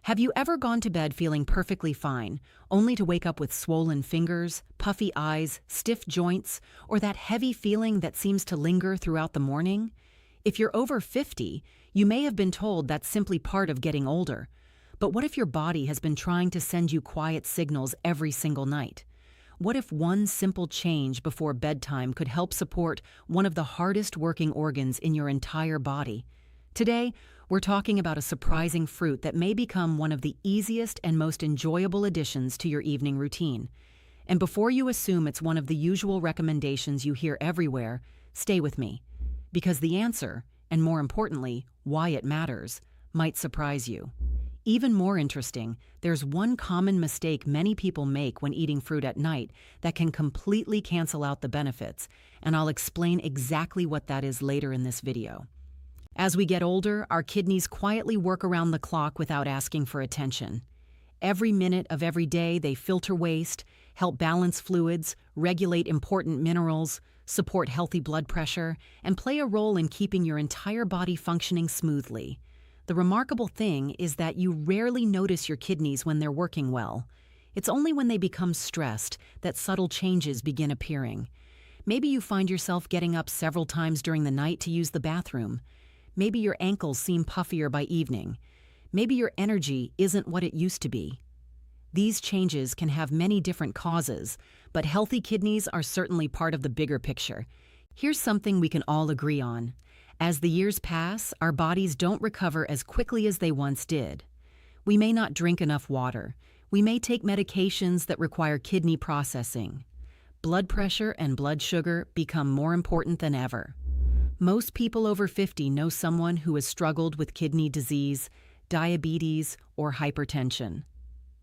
Have you ever gone to bed feeling perfectly fine, only to wake up with swollen fingers, puffy eyes, stiff joints, or that heavy feeling that seems to linger throughout the morning? If you're over 50, you may have been told that's simply part of getting older. But what if your body has been trying to send you quiet signals every single night? What if one simple change before bedtime could help support one of the hardest working organs in your entire body? Today, we're talking about a surprising fruit that may become one of the easiest and most enjoyable additions to your evening routine. And before you assume it's one of the usual recommendations you hear everywhere, stay with me. Because the answer, and more importantly, why it matters, might surprise you. Even more interesting, there's one common mistake many people make when eating fruit at night that can completely cancel out the benefits, and I'll explain exactly what that is later in this video. As we get older, our kidneys quietly work around the clock without asking for attention. Every minute of every day, they filter waste, help balance fluids, regulate important minerals, support healthy blood pressure, and play a role in keeping your entire body functioning smoothly. The remarkable thing is that you rarely notice your kidneys when they're working well. It's only when they become stressed that subtle changes begin appearing. Maybe you find yourself getting up several times during the night to use the bathroom. Maybe your ankles seem puffier by evening. Maybe your energy isn't what it used to be. These changes can have many different causes, but healthy kidneys are certainly part of the bigger picture. Here's something we can all agree on. As the years pass, our bodies don't recover as quickly as they once did. We may not drink enough water. We may take medications that require kidney processing. Blood pressure and blood sugar become more important than ever. Most people over 50 know someone who has struggled with kidney disease, diabetes, or hypertension.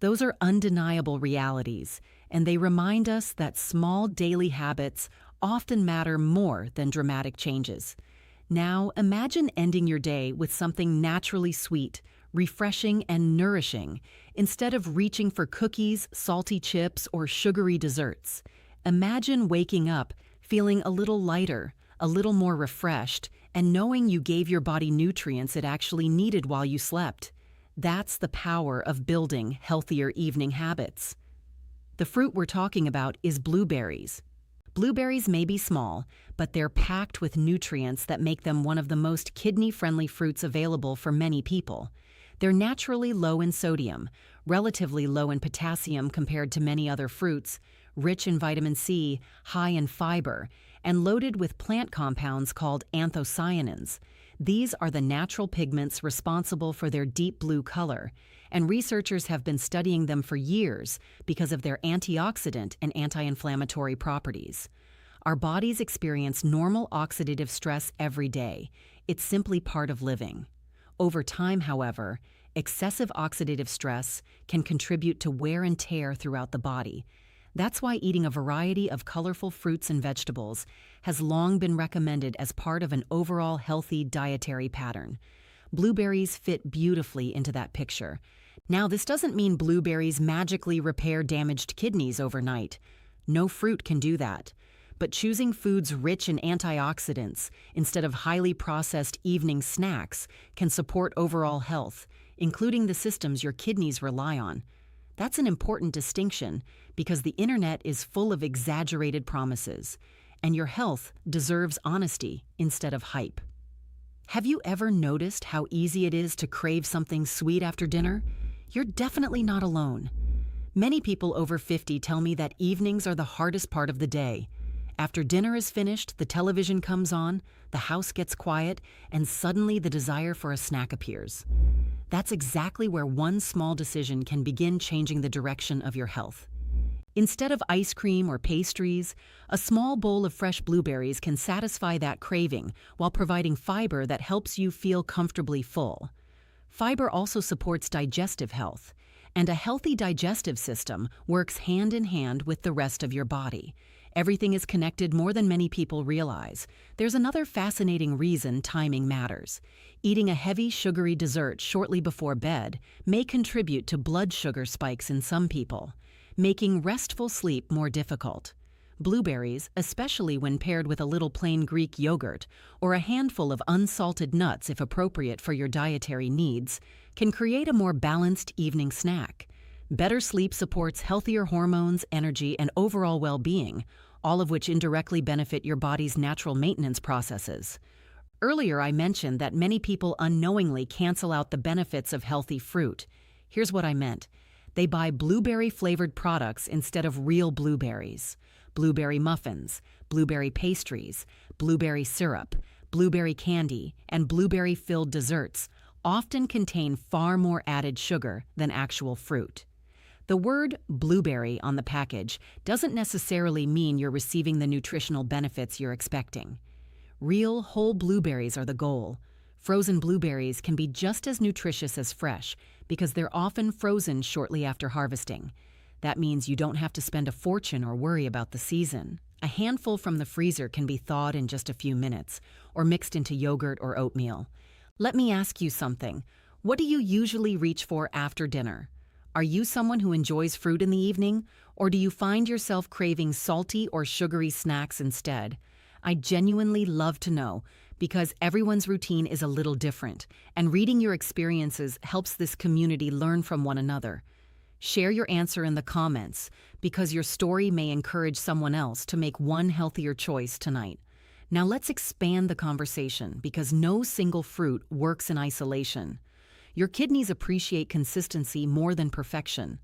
Those are undeniable realities, and they remind us that small daily habits often matter more than dramatic changes. Now, imagine ending your day with something naturally sweet, refreshing, and nourishing, instead of reaching for cookies, salty chips, or sugary desserts. Imagine waking up feeling a little lighter, a little more refreshed, and knowing you gave your body nutrients it actually needed while you slept. That's the power of building healthier evening habits. The fruit we're talking about is blueberries. Blueberries may be small, but they're packed with nutrients that make them one of the most kidney-friendly fruits available for many people. They're naturally low in sodium, relatively low in potassium compared to many other fruits, rich in vitamin C, high in fiber, and loaded with plant compounds called anthocyanins. These are the natural pigments responsible for their deep blue color, and researchers have been studying them for years because of their antioxidant and anti-inflammatory properties. Our bodies experience normal oxidative stress every day. It's simply part of living. Over time, however, excessive oxidative stress can contribute to wear and tear throughout the body. That's why eating a variety of colorful fruits and vegetables has long been recommended as part of an overall healthy dietary pattern. Blueberries fit beautifully into that picture. Now, this doesn't mean blueberries magically repair damaged kidneys overnight. No fruit can do that. But choosing foods rich in antioxidants instead of highly processed evening snacks can support overall health, including the systems your kidneys rely on. That's an important distinction because the internet is full of exaggerated promises, and your health deserves honesty instead of hype. Have you ever noticed how easy it is to crave something sweet after dinner? You're definitely not alone. Many people over 50 tell me that evenings are the hardest part of the day. After dinner is finished, the television comes on, the house gets quiet, and suddenly the desire for a snack appears. That's exactly where one small decision can begin changing the direction of your health. Instead of ice cream or pastries, a small bowl of fresh blueberries can satisfy that craving while providing fiber that helps you feel comfortably full. Fiber also supports digestive health, and a healthy digestive system works hand in hand with the rest of your body. Everything is connected more than many people realize. There's another fascinating reason timing matters. Eating a heavy, sugary dessert shortly before bed may contribute to blood sugar spikes in some people, making restful sleep more difficult. Blueberries, especially when paired with a little plain Greek yogurt or a handful of unsalted nuts if appropriate for your dietary needs, can create a more balanced evening snack. Better sleep supports healthier hormones, energy, and overall well-being, all of which indirectly benefit your body's natural maintenance processes. Earlier, I mentioned that many people unknowingly cancel out the benefits of healthy fruit. Here's what I meant. They buy blueberry-flavored products instead of real blueberries. Blueberry muffins, blueberry pastries, blueberry syrup, blueberry candy, and blueberry-filled desserts often contain far more added sugar than actual fruit. The word blueberry on the package doesn't necessarily mean you're receiving the nutritional benefits you're expecting. Real, whole blueberries are the goal. Frozen blueberries can be just as nutritious as fresh because they're often frozen shortly after harvesting. That means you don't have to spend a fortune or worry about the season. A handful from the freezer can be thawed in just a few minutes or mixed into yogurt or oatmeal. Let me ask you something. What do you usually reach for after dinner? Are you someone who enjoys fruit in the evening, or do you find yourself craving salty or sugary snacks instead? I genuinely love to know, because everyone's routine is a little different, and reading your experiences helps this community learn from one another. Share your answer in the comments, because your story may encourage someone else to make one healthier choice tonight. Now let's expand the conversation, because no single fruit works in isolation. Your kidneys appreciate consistency more than perfection.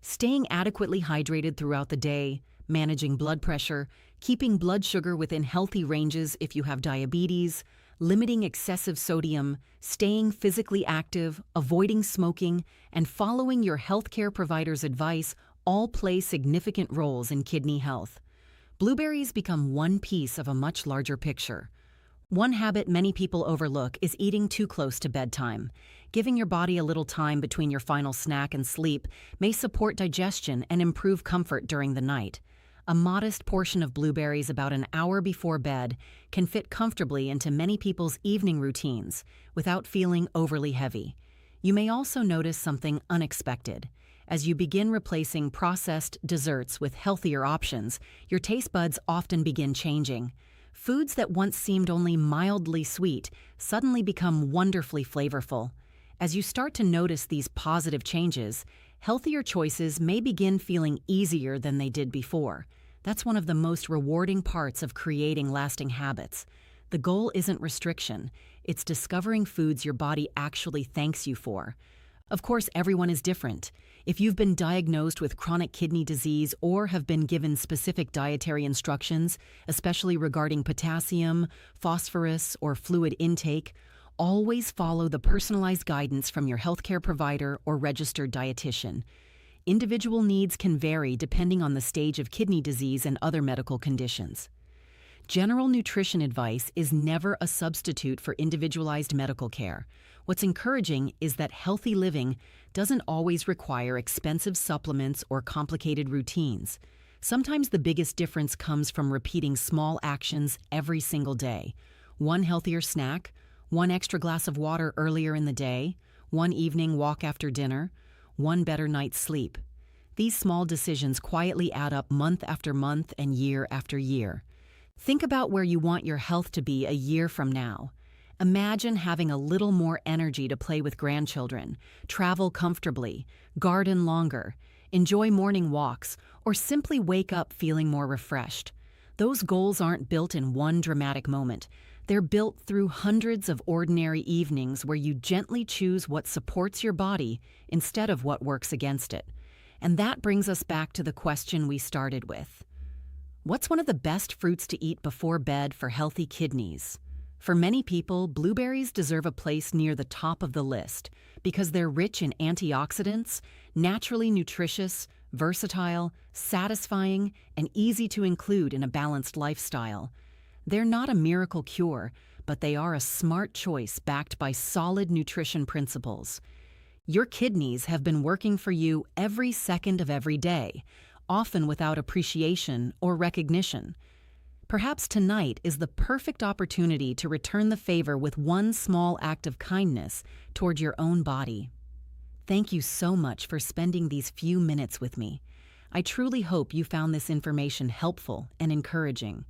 Staying adequately hydrated throughout the day, managing blood pressure, keeping blood sugar within healthy ranges if you have diabetes, limiting excessive sodium, staying physically active, avoiding smoking, and following your healthcare provider's advice all play significant roles in kidney health. Blueberries become one piece of a much larger picture. One habit many people overlook is eating too close to bedtime. Giving your body a little time between your final snack and sleep may support digestion and improve comfort during the night. A modest portion of blueberries about an hour before bed can fit comfortably into many people's evening routines without feeling overly heavy. You may also notice something unexpected. As you begin replacing processed desserts with healthier options, your taste buds often begin changing. Foods that once seemed only mildly sweet suddenly become wonderfully flavorful. As you start to notice these positive changes, healthier choices may begin feeling easier than they did before. That's one of the most rewarding parts of creating lasting habits. The goal isn't restriction, it's discovering foods your body actually thanks you for. Of course, everyone is different. If you've been diagnosed with chronic kidney disease or have been given specific dietary instructions, especially regarding potassium, phosphorus, or fluid intake, always follow the personalized guidance from your healthcare provider or registered dietitian. Individual needs can vary depending on the stage of kidney disease and other medical conditions. General nutrition advice is never a substitute for individualized medical care. What's encouraging is that healthy living doesn't always require expensive supplements or complicated routines. Sometimes the biggest difference comes from repeating small actions every single day. One healthier snack, one extra glass of water earlier in the day, one evening walk after dinner, one better night's sleep. These small decisions quietly add up month after month and year after year. Think about where you want your health to be a year from now. Imagine having a little more energy to play with grandchildren, travel comfortably, garden longer, enjoy morning walks, or simply wake up feeling more refreshed. Those goals aren't built in one dramatic moment. They're built through hundreds of ordinary evenings where you gently choose what supports your body instead of what works against it. And that brings us back to the question we started with. What's one of the best fruits to eat before bed for healthy kidneys? For many people, blueberries deserve a place near the top of the list because they're rich in antioxidants, naturally nutritious, versatile, satisfying, and easy to include in a balanced lifestyle. They're not a miracle cure, but they are a smart choice backed by solid nutrition principles. Your kidneys have been working for you every second of every day, often without appreciation or recognition. Perhaps tonight is the perfect opportunity to return the favor with one small act of kindness toward your own body. Thank you so much for spending these few minutes with me. I truly hope you found this information helpful and encouraging.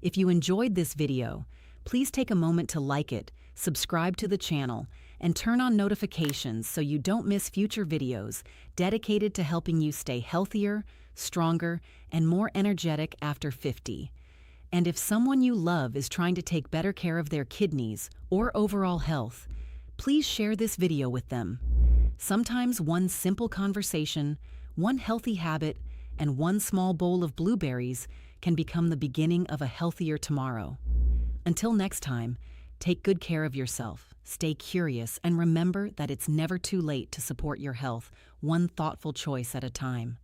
If you enjoyed this video, please take a moment to like it, subscribe to the channel, and turn on notifications so you don't miss future videos dedicated to helping you stay healthier, stronger, and more energetic after 50. And if someone you love is trying to take better care of their kidneys or overall health, please share this video with them. Sometimes one simple conversation, one healthy habit, and one small bowl of blueberries can become the beginning of a healthier tomorrow. Until next time, take good care of yourself, stay curious, and remember that it's never too late to support your health, one thoughtful choice at a time.